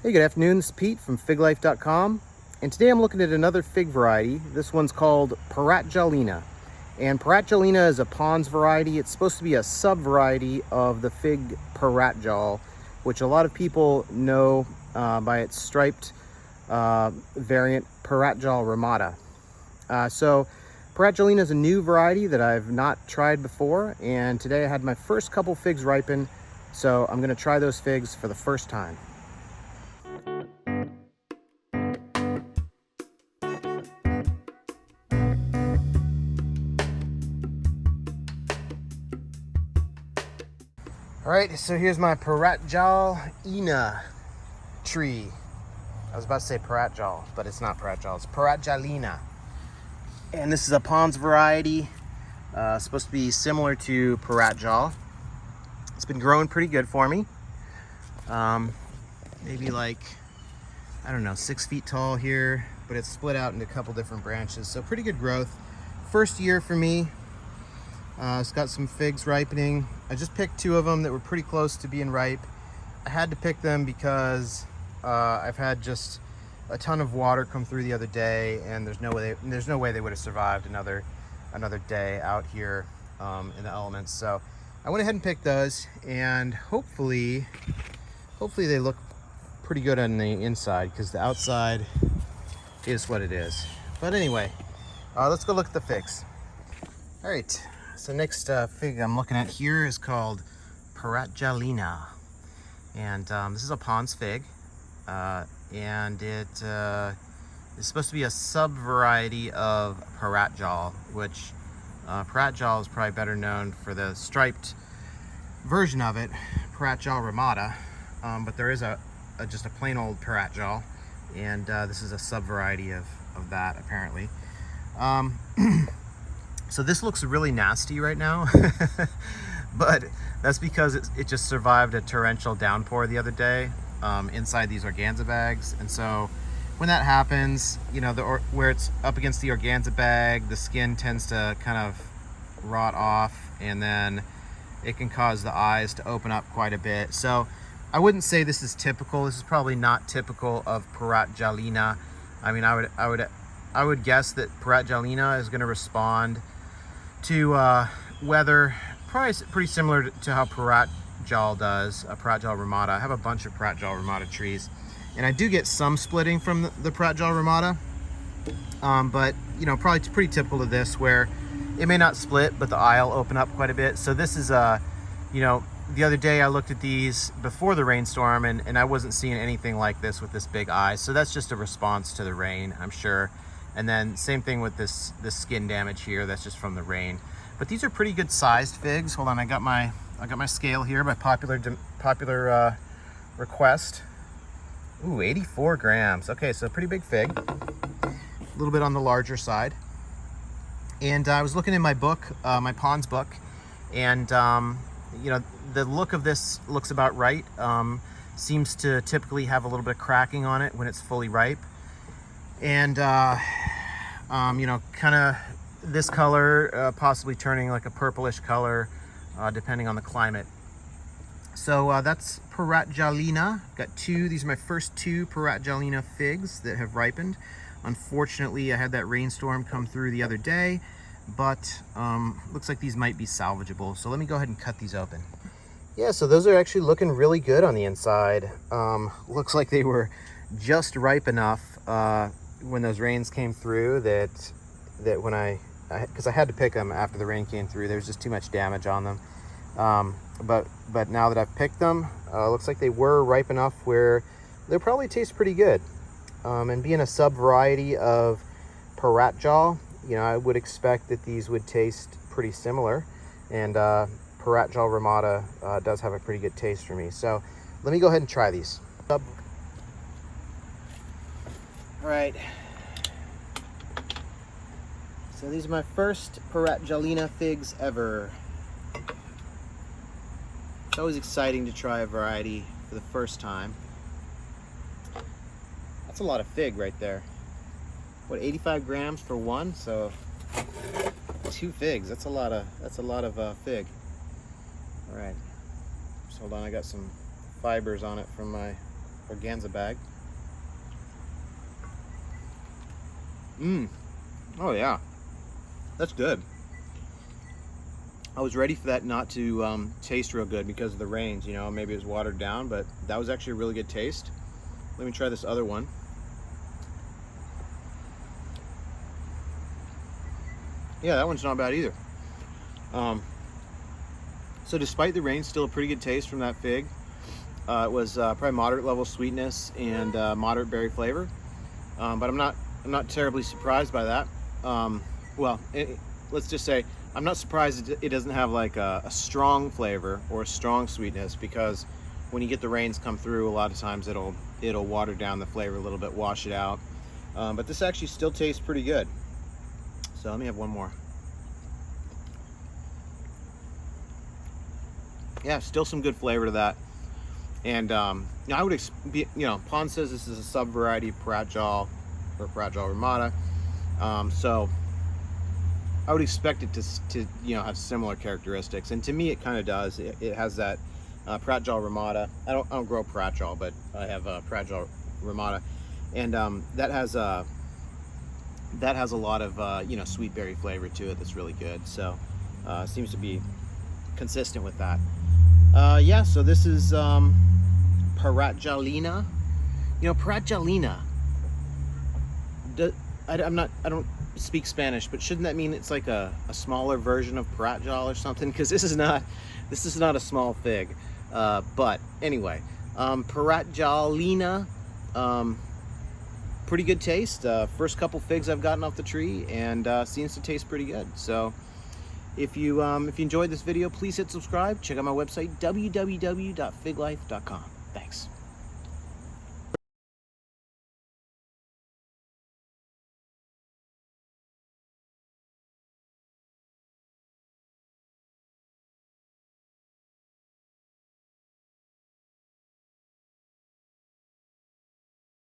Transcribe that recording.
Hey, good afternoon. This is Pete from FigLife.com, and today I'm looking at another fig variety. This one's called Paratjalina, and Paratjalina is a Pons variety. It's supposed to be a sub-variety of the fig Paratjal, which a lot of people know by its striped variant Paratjal Rimada. So Paratjalina is a new variety that I've not tried before, and today I had my first couple figs ripen, so I'm going to try those figs for the first time. All right, so here's my Paratjalina tree. I was about to say Paratjal, but it's not Paratjal, it's Paratjalina. And this is a Pons variety, supposed to be similar to Paratjal. It's been growing pretty good for me. Maybe like, I don't know, 6 feet tall here, but it's split out into a couple different branches, so pretty good growth. First year for me. It's got some figs ripening. I just picked 2 of them that were pretty close to being ripe. I had to pick them because I've had just a ton of water come through the other day, and there's no way they would have survived another day out here in the elements. So I went ahead and picked those, and hopefully they look pretty good on the inside, because the outside is what it is. But anyway, let's go look at the figs. All right. So next fig I'm looking at here is called Paratjalina, and this is a Pons fig, and it is supposed to be a sub-variety of Paratjal, which Paratjal is probably better known for the striped version of it, Paratjal Rimada, but there is just a plain old Paratjal, and this is a sub-variety of that apparently. So this looks really nasty right now, but that's because it just survived a torrential downpour the other day inside these organza bags. And so when that happens, you know, where it's up against the organza bag, the skin tends to kind of rot off, and then it can cause the eyes to open up quite a bit. So I wouldn't say this is typical. This is probably not typical of Paratjalina. I mean, I would guess that Paratjalina is going to respond to weather probably pretty similar to how Paratjal does, Paratjal Rimada. I have a bunch of Paratjal Rimada trees, and I do get some splitting from the Paratjal Rimada, but you know, probably pretty typical of this, where it may not split, but the eye will open up quite a bit. So this is you know, the other day I looked at these before the rainstorm, and I wasn't seeing anything like this with this big eye. So that's just a response to the rain, I'm sure. And then same thing with this skin damage here. That's just from the rain. But these are pretty good sized figs. Hold on, I got my scale here by popular request. Ooh, 84 grams. Okay, so pretty big fig. A little bit on the larger side. And I was looking in my book, my Pons book, and you know, the look of this looks about right. Seems to typically have a little bit of cracking on it when it's fully ripe. And you know, kind of this color, possibly turning like a purplish color, depending on the climate. So that's Paratjalina. Got 2. These are my first 2 Paratjalina figs that have ripened. Unfortunately, I had that rainstorm come through the other day, but looks like these might be salvageable. So let me go ahead and cut these open. Yeah, so those are actually looking really good on the inside. Looks like they were just ripe enough when those rains came through that when because I had to pick them after the rain came through, there was just too much damage on them. But now that I've picked them, looks like they were ripe enough where they'll probably taste pretty good. And being a sub variety of Paratjal, you know, I would expect that these would taste pretty similar. And Paratjal Rimada does have a pretty good taste for me. So let me go ahead and try these. All right, so these are my first Paratjalina figs ever. It's always exciting to try a variety for the first time. That's a lot of fig right there. What, 85 grams for one? So 2 figs. That's a lot of fig. All right. So hold on, I got some fibers on it from my organza bag. Oh yeah, that's good. I was ready for that not to taste real good because of the rains, you know, maybe it was watered down, but that was actually a really good taste. Let me try this other one. Yeah, that one's not bad either. So despite the rain, still a pretty good taste from that fig. It was probably moderate level sweetness and moderate berry flavor, but I'm not terribly surprised by that. Let's just say I'm not surprised it doesn't have like a strong flavor or a strong sweetness, because when you get the rains come through, a lot of times it'll water down the flavor a little bit, wash it out. But this actually still tastes pretty good. So let me have one more. Yeah, still some good flavor to that. And I would, Pons says this is a sub-variety of Paratjal or Paratjal Rimada. So I would expect it to have similar characteristics, and to me it kind of does. It has that Paratjal Rimada. I don't grow Paratjal, but I have Paratjal Rimada, and that has a lot of sweet berry flavor to it that's really good. So seems to be consistent with that. Yeah, so this is Paratjalina. Paratjalina. I don't speak Spanish, but shouldn't that mean it's like a smaller version of Paratjal or something? Because this is not a small fig. But anyway, Paratjalina, pretty good taste. First couple figs I've gotten off the tree, and seems to taste pretty good. So if you enjoyed this video, please hit subscribe. Check out my website, www.figlife.com. Thanks.